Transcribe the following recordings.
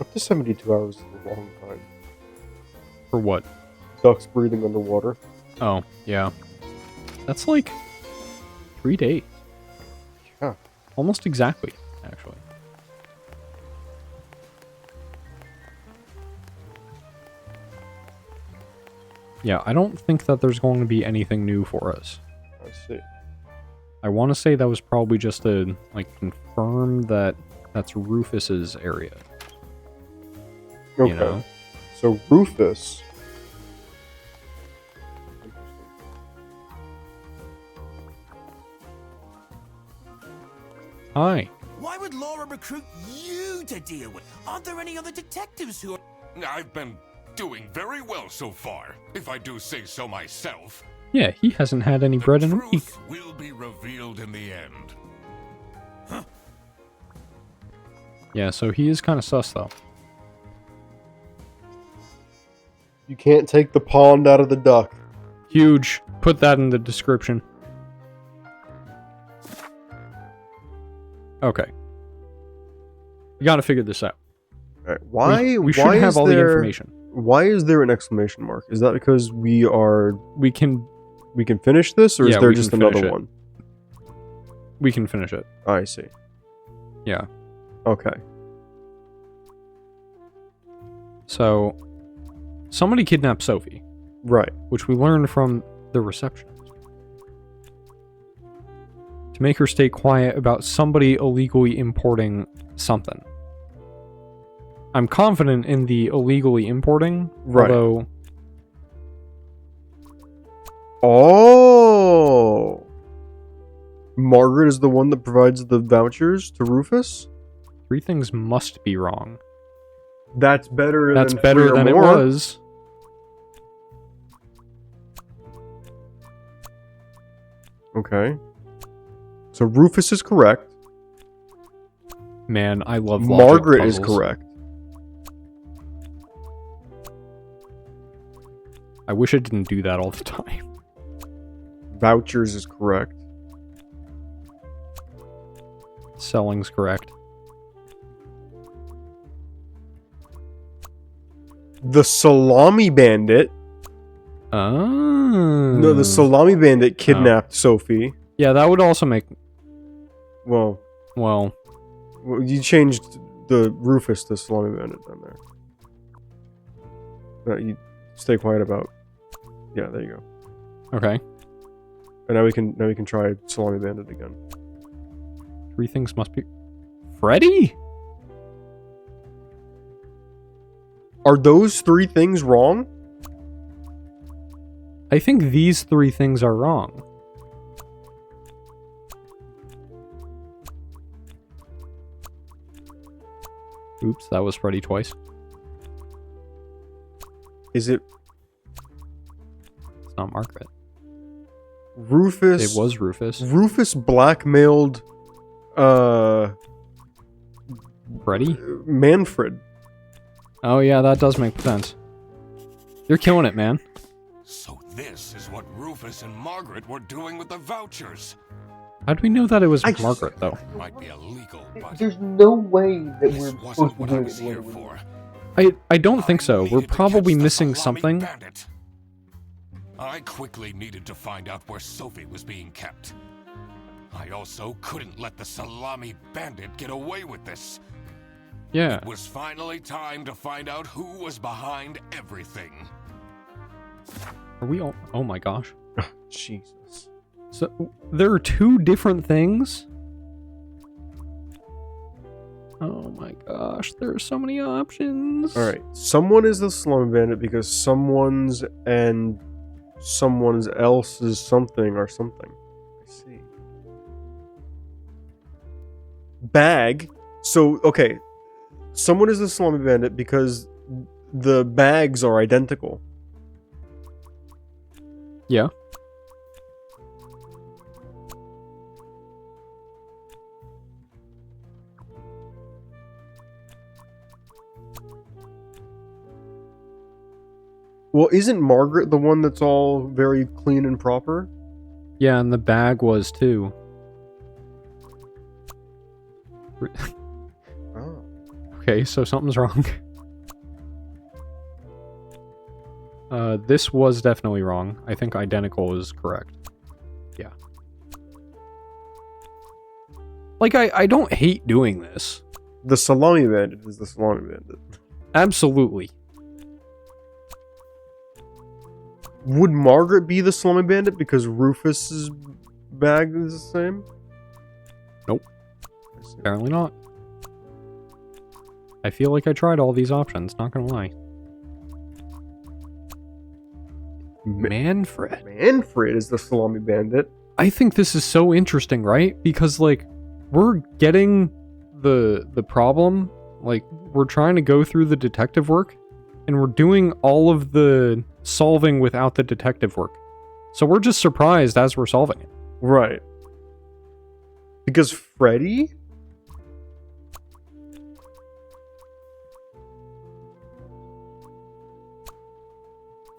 Up to 72 hours is a long time. For what? Ducks breathing underwater. Oh, yeah. That's like 3 days. Yeah. Almost exactly, actually. Yeah, I don't think that there's going to be anything new for us. I see. I want to say that was probably just to, like, confirm that that's Rufus's area. Okay. You know? So Rufus. Hi. Why would Laura recruit you to deal with? Aren't there any other detectives who are... I've been doing very well so far, if I do say so myself. Yeah, he hasn't had any bread in a week. The truth will be revealed in the end. Yeah, so he is kind of sus, though. You can't take the pond out of the duck. Huge. Put that in the description. Okay. We gotta figure this out. All right. Why? We should why have is all the there- information. Why is there an exclamation mark? Is that because we can We can finish this, or is Yeah, there we just can finish another it. one? we can finish it. I see. Yeah. Okay. So somebody kidnapped Sophie, Right. which we learned from the receptionist. To make her stay quiet about somebody illegally importing something. I'm confident in the illegally importing, Right. although Oh. Margaret is the one that provides the vouchers to Rufus? 3 things must be wrong. That's better That's than better 3 or than it more. was. Okay. So Rufus is correct. Man, I love logic Margaret is puzzles. correct. I wish it didn't do that all the time. Vouchers is correct. Selling's correct. The Salami Bandit. Oh. No, the Salami Bandit kidnapped Sophie. Yeah, that would also make... Well, Well, you changed the Rufus to Salami Bandit down there. No, you stay quiet about. Yeah, there you go. okay. And now we can try Salami Bandit again. 3 things must be... Freddy? Are those 3 things wrong? I think these 3 things are wrong. Oops, that was Freddy twice. Is it It's not Margaret. Rufus? It was Rufus. Rufus blackmailed Freddy? Manfred. Oh yeah, that does make sense. You're killing it, man. So this is what Rufus and Margaret were doing with the vouchers. How do we know that it was I- Margaret, though? Might be illegal, but There's no way that this we're wasn't supposed to what do I it. was here for. I don't think so. I We're needed to probably catch the missing Salami something. Bandit. I quickly needed to find out where Sophie was being kept. I also couldn't let the Salami Bandit get away with this. Yeah. It was finally time to find out who was behind everything. Are we all... Oh my gosh. Jesus. So, there are 2 different things? Oh my gosh, there are so many options. All right. Someone is the Salami Bandit because someone's and someone else's something or something. I see. Bag. So, okay. Someone is the Salami Bandit because the bags are identical. Yeah. Well, isn't Margaret the one that's all very clean and proper? Yeah, and the bag was too. Oh. Okay, so something's wrong. This was definitely wrong. I think identical is correct. Yeah. Like, I don't hate doing this. The Salami Bandit is the Salami Bandit. Absolutely. Would Margaret be the Salami Bandit because Rufus's bag is the same? Nope. I see. Apparently not. I feel like I tried all these options, not gonna lie. Manfred. Manfred is the Salami Bandit. I think this is so interesting, right? Because, like, we're getting the problem, like, we're trying to go through the detective work, and we're doing all of the solving without the detective work. So we're just surprised as we're solving it. Right. Because Freddy?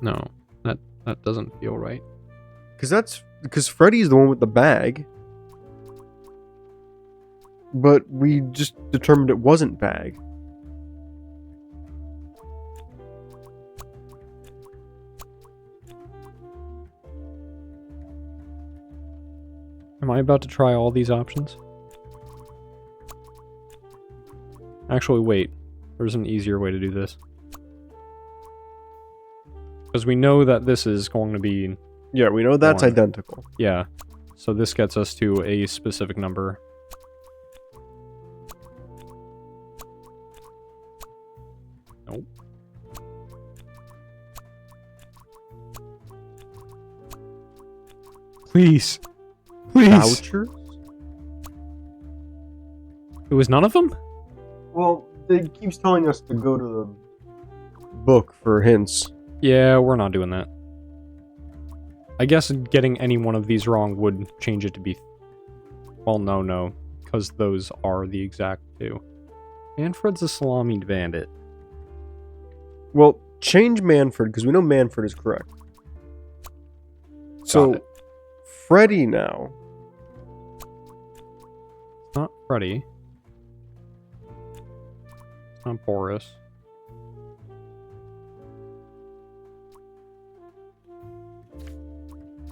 No, that doesn't feel right. Because Freddy's the one with the bag. But we just determined it wasn't bag. Am I about to try all these options? Actually, wait. There's an easier way to do this. Because we know that this is going to be... Yeah, we know that's One. identical. Yeah. So this gets us to a specific number. Nope. Please. Please. Vouchers? It was none of them? Well, it keeps telling us to go to the book for hints. Yeah, we're not doing that. I guess getting any one of these wrong would change it to be... Well, no, because those are the exact two. Manfred's a Salami Bandit. Well, change Manfred, because we know Manfred is correct. So, it. Freddy now. It's not Freddy. It's not Boris.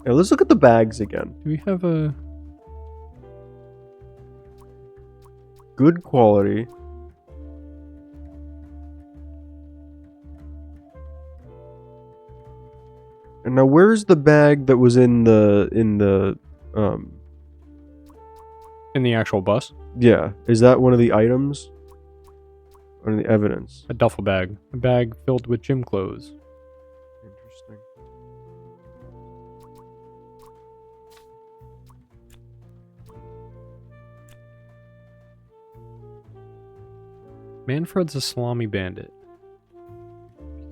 Yeah, let's look at the bags again. Do we have a... Good quality. And now where's the bag that was in the in the actual bus? yeah, is that one of the items? Or the evidence? A duffel bag. A bag filled with gym clothes. Interesting. Manfred's a Salami Bandit.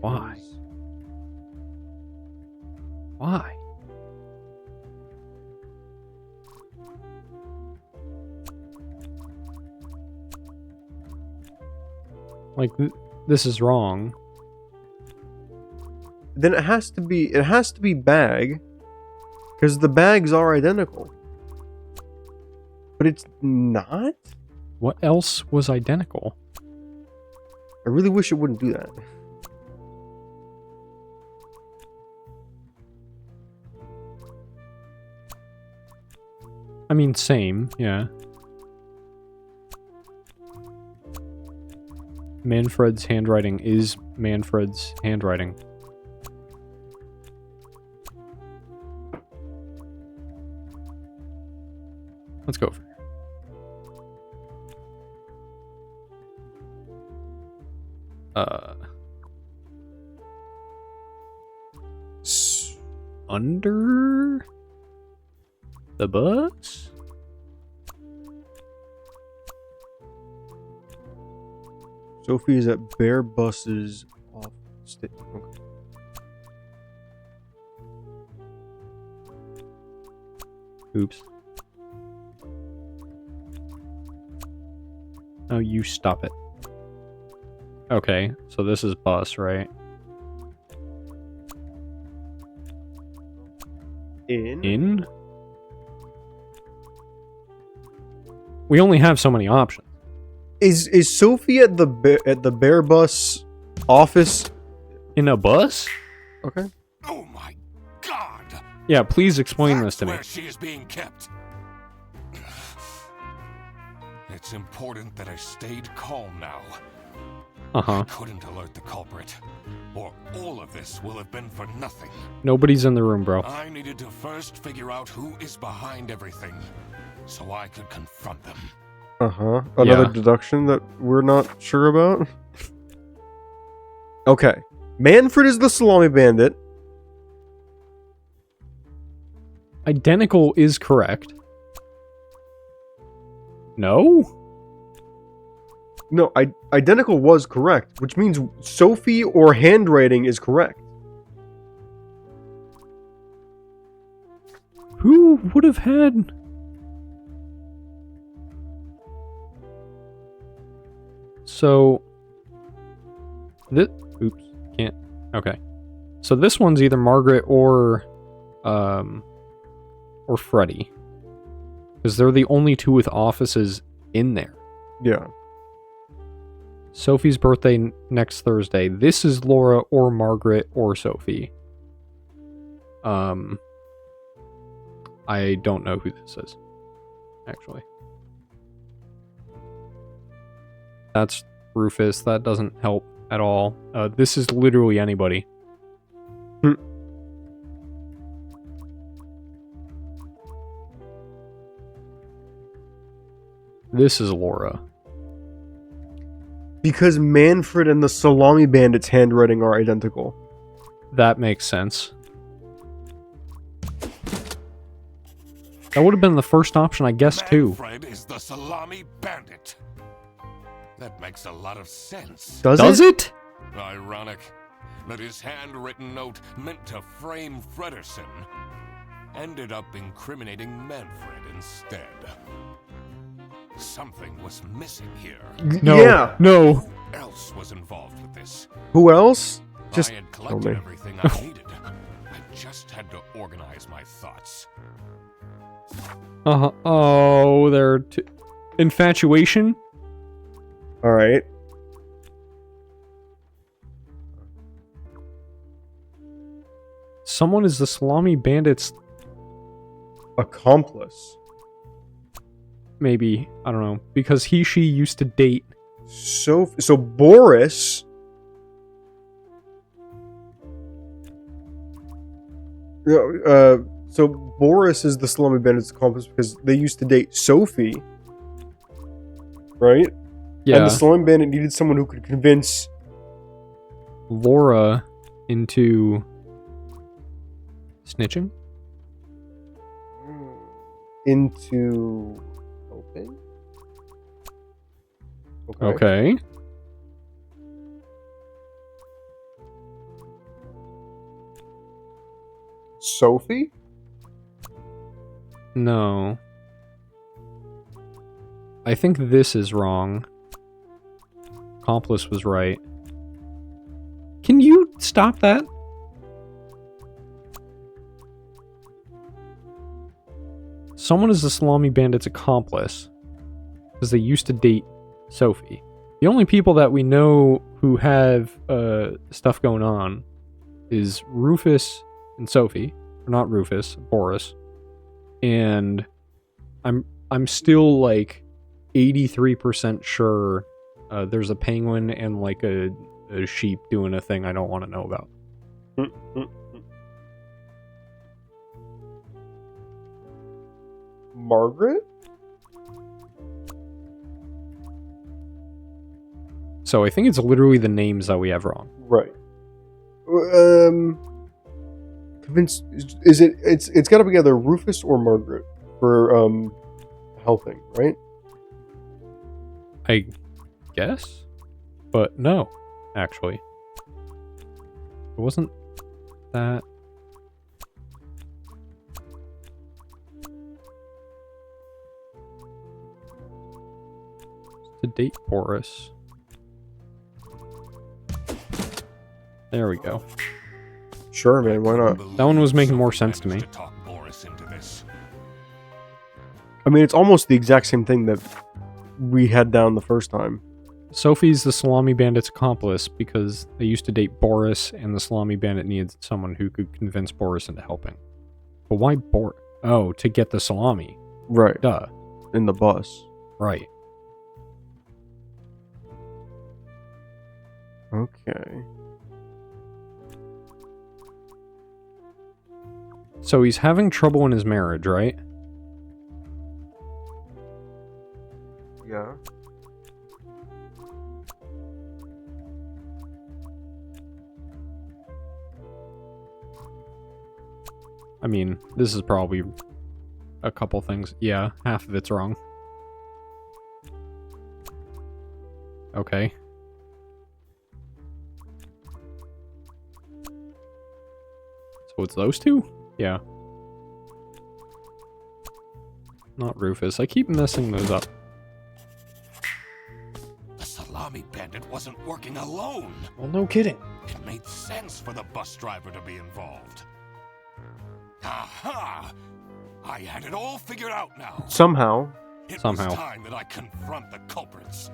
Why? Why? Like, this is wrong. Then it has to be bag, because the bags are identical. But it's not? What else was identical? I really wish it wouldn't do that. I mean, same, yeah. Manfred's handwriting is Manfred's handwriting. Let's go for it. Under the bus? Sophie is at Bear Buses off state. Okay. Oops. Oh, you stop it. Okay, so this is bus, right? In? We only have so many options. Is Sophie at the bear bus office? In a bus? Okay. Oh my god! Yeah, please explain this That's to me. where she is being kept. It's important that I stayed calm now. Uh-huh. I couldn't alert the culprit, or all of this will have been for nothing. Nobody's in the room, bro. I needed to first figure out who is behind everything, so I could confront them. Uh-huh. Another Yeah. deduction that we're not sure about? Okay. Manfred is the Salami Bandit. Identical is correct. No? No, identical was correct, which means Sophie or handwriting is correct. Who would have had... So... Oops, can't... Okay. So this one's either Margaret or Freddy. Because they're the only two with offices in there. Yeah. Sophie's birthday next Thursday. This is Laura or Margaret or Sophie. I don't know who this is, actually. That's Rufus. That doesn't help at all. This is literally anybody. This is Laura. Because Manfred and the Salami Bandit's handwriting are identical. That makes sense. That would have been the first option, I guess, too. Manfred is the Salami Bandit. That makes a lot of sense. Does it? Ironic that his handwritten note meant to frame Fredersen ended up incriminating Manfred instead. Something was missing here. No. Yeah. No. Who else was involved with this? Who else? Just I had tell collected me. everything I needed. I just had to organize my thoughts. Oh, they're infatuation? Alright. Someone is the Salami Bandit's, Accomplice. maybe, I don't know, because she used to date. So Boris... So Boris is the Salami Bandit's accomplice because they used to date Sophie. Right? Yeah, And the Salami Bandit needed someone who could convince... Laura into snitching? into helping. Okay. Sophie? No. I think this is wrong. Accomplice was right. Can you stop that? Someone is the Salami Bandit's accomplice. Because they used to date Sophie. The only people that we know who have stuff going on is Rufus and Sophie. Or not Rufus, Boris. And I'm still like 83% sure there's a penguin and like a sheep doing a thing I don't want to know about. Margaret? So I think it's literally the names that we have wrong. Right. Convince is it? It's got to be either Rufus or Margaret for helping, right? I guess, but no, actually, it wasn't that. To date Boris. There we go. Sure, man. Why not? That one was making more sense to me. Talk Boris into this. I mean, it's almost the exact same thing that we had down the first time. Sophie's the Salami Bandit's accomplice because they used to date Boris, and the Salami Bandit needed someone who could convince Boris into helping. But why Boris? Oh, to get the salami. Right. Duh. In the bus. Right. Okay. So he's having trouble in his marriage, right? Yeah. I mean, this is probably a couple things. Yeah, half of it's wrong. Okay. So it's those two? Yeah. Not Rufus. I keep messing those up. The Salami Bandit wasn't working alone. Well, no kidding. It made sense for the bus driver to be involved. Aha! I had it all figured out now. Somehow. It Somehow. was time that I confront the culprits.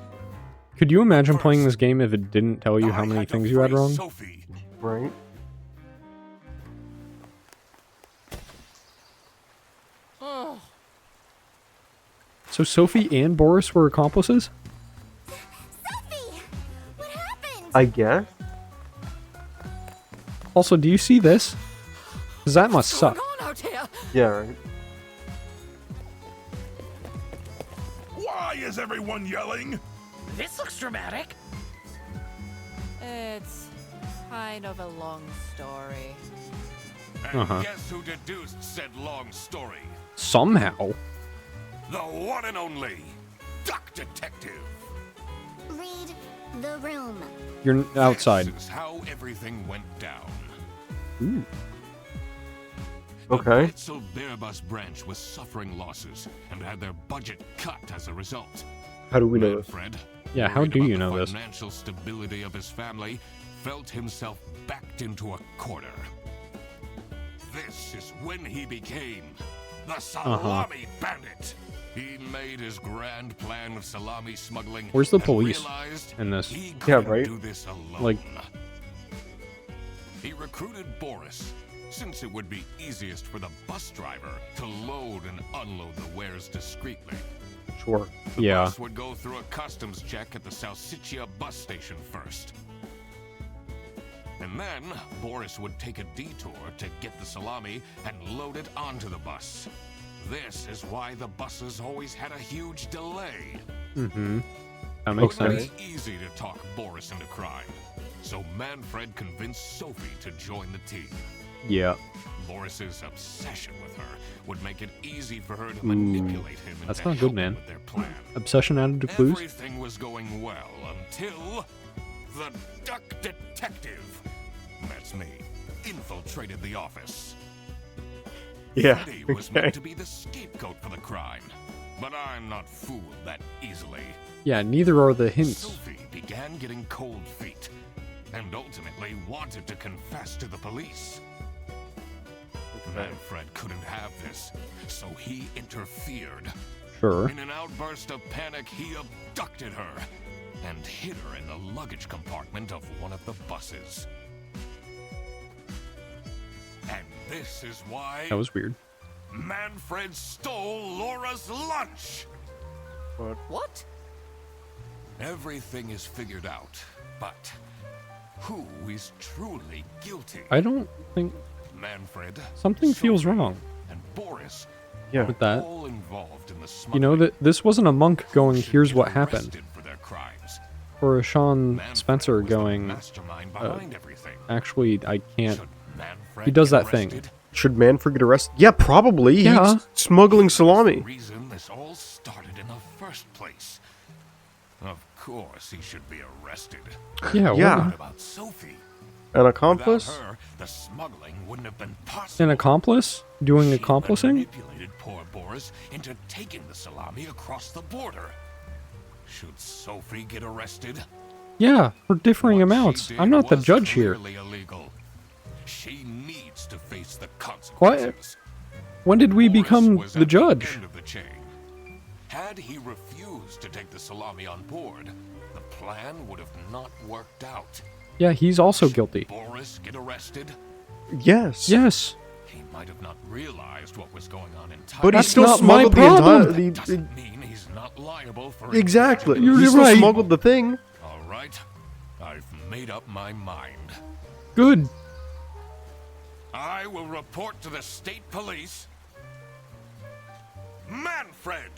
Could you imagine playing this game if it didn't tell you how I many had to things you had free wrong? Sophie. Right. So Sophie and Boris were accomplices? Sophie! What happened? I guess. Also, do you see this? Because that must suck. What's going on out here? Yeah, right. Why is everyone yelling? This looks dramatic. It's kind of a long story. And Uh-huh. guess who deduced said long story? Somehow. The one and only Duck Detective. Read the room. You're outside. This is how everything went down. Ooh. Okay. The Betzel Bearbus branch was suffering losses and had their budget cut as a result. How do we know this? Manfred, Yeah, how worried do about you the know this? financial stability of his family, felt himself backed into a corner. This is when he became the Salami Bandit. He made his grand plan of salami smuggling. Where's the and police realized in this? He Yeah, couldn't right? do this alone. Like- He recruited Boris, since it would be easiest for the bus driver to load and unload the wares discreetly. Sure. The Yeah. bus would go through a customs check at the Salsiccia bus station first. And then, Boris would take a detour to get the salami and load it onto the bus. This is why the buses always had a huge delay. Mm-hmm. That makes Okay. sense. It was easy to talk Boris into crime. So Manfred convinced Sophie to join the team. Yeah. Boris's obsession with her would make it easy for her to manipulate him into that's not good, helping man. with their plan. Obsession added to clues? Everything was going well until the Duck Detective, that's me, infiltrated the office. Yeah. Freddy was Okay. meant to be the scapegoat for the crime, but I'm not fooled that easily. Yeah, neither are the hints. Sophie began getting cold feet, and ultimately wanted to confess to the police. Manfred couldn't have this, so he interfered. Sure. In an outburst of panic, he abducted her and hid her in the luggage compartment of one of the buses. And this is why That was weird. Manfred stole Laura's lunch. What? Everything is figured out, but who is truly guilty? I don't think Manfred, something feels Sophie, wrong and Boris, Yeah. with that. all involved in the You know that this wasn't a monk going, should here's get what happened, arrested for their crimes. or a Sean Manfred Spencer was the going, mastermind behind everything. actually, I can't. Should Manfred He does get that thing. arrested? Should Manfred get arrested? Yeah, probably. Yeah. He's smuggling The salami. reason this all started in the first place. Of course, he should be arrested. Yeah, Yeah. What about Sophie? An accomplice? Without her, the smuggling wouldn't have been possible. An accomplice? Doing She accomplishing? manipulated poor Boris into taking the salami across the border. Should Sophie get arrested? Yeah, for differing What amounts. she I'm did not the was judge here. clearly illegal. She needs to face the What? consequences. When did we Boris become was the at judge? end of the chain. Had he refused to take the Salami on board, the plan would have not worked out. Yeah, he's also guilty. Boris get arrested? Yes. Yes. He might have not realized what was going on entirely. But he That's still not my smuggled the problem. entire... That doesn't mean he's not liable for Exactly. You're He still right. smuggled the thing. All right, I've made up my mind. Good. I will report to the state police. Manfred!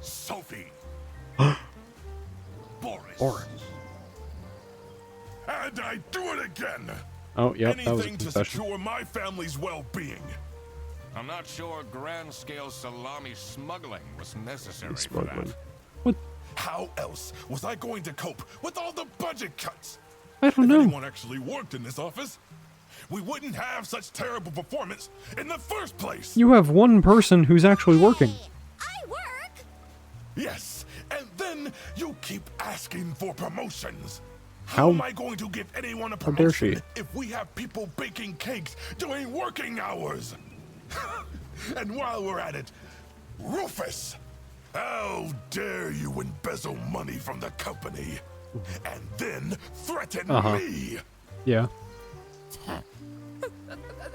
Sophie! Boris! And I do it again. Oh, yep, that was a Anything to confession. secure my family's well-being. I'm not sure grand-scale salami smuggling was necessary for Smuggling. that. How else was I going to cope with all the budget cuts? I don't If know. anyone actually worked in this office, we wouldn't have such terrible performance in the first place. You have one person who's actually working. Hey, I work. Yes, and then you keep asking for promotions. How- How am I going to give anyone a How dare she? promotion if we have people baking cakes during working hours? And while we're at it, Rufus, how dare you embezzle money from the company and then threaten me? Yeah.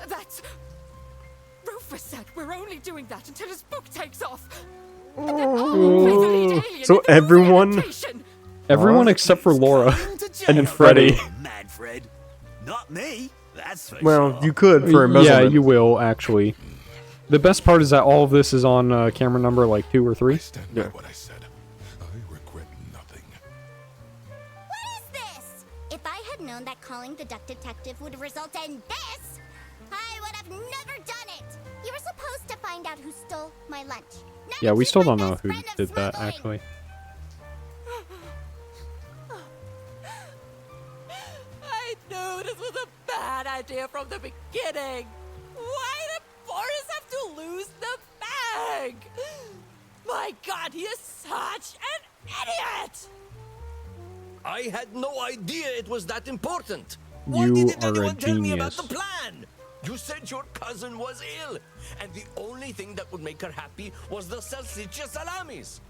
That's... Rufus said we're only doing that until his book takes off. So everyone... Everyone except for Laura. And then Freddy. Mad Fred. Not me, that's for Well, sure. you could for Yeah, embezzlement. you will, actually. The best part is that all of this is on camera number like 2 or 3. I stand by what I said. I regret nothing. What is this? If I had known that calling the duck detective would result in this, I would have never done it. You were supposed to find out who stole my lunch. Now Yeah, we accuse still my don't know best who friend of did that, smuggling. actually. I knew this was a bad idea from the beginning. Why did Boris have to lose the bag? My God, he is such an idiot! I had no idea it was that important. Why You didn't are a anyone tell me about genius. the plan? You said your cousin was ill, and the only thing that would make her happy was the salsiccia salamis.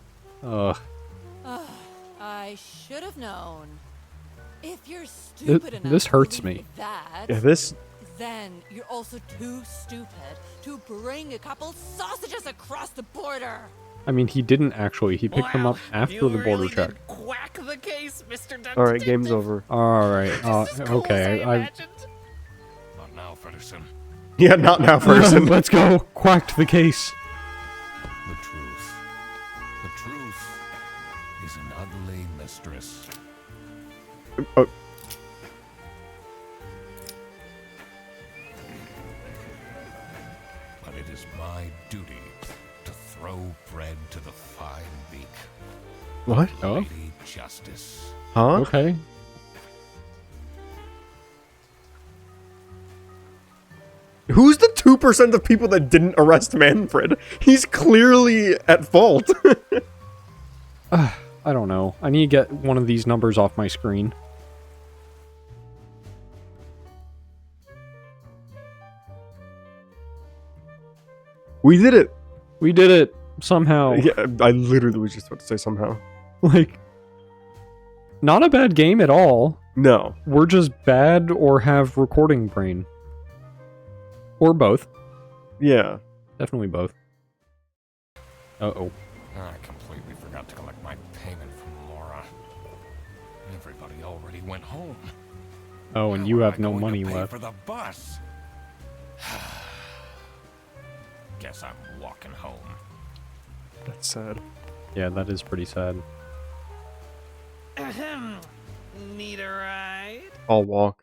Ugh. I should have known. If you're stupid enough this to hurts believe me. that, Yeah, this... then you're also too stupid to bring a couple sausages across the border. I mean, he didn't actually. He picked them up after the border check. Quack the case, Mr. Duck Alright, game's over. Alright, okay. I Not now, Fredderson. Yeah, not now, person. Let's go. Quacked the case. The truth. The truth is an ugly mistress. Oh, But it is my duty to throw bread to the fine beak. what? Oh. Lady Justice. Huh? Okay. Who's the 2% of people that didn't arrest Manfred? He's clearly at fault. I don't know. I need to get one of these numbers off my screen. We did it. We did it somehow. Yeah, I literally was just about to say somehow. Like, not a bad game at all. No. We're just bad or have recording brain. Or both. Yeah. Definitely both. Uh-oh. I completely forgot to collect my payment from Laura. Everybody already went home. Oh, and How you am have I no going to money pay left. for the bus. Guess I'm walking home. That's sad. Yeah, that is pretty sad. Need a ride? I'll walk.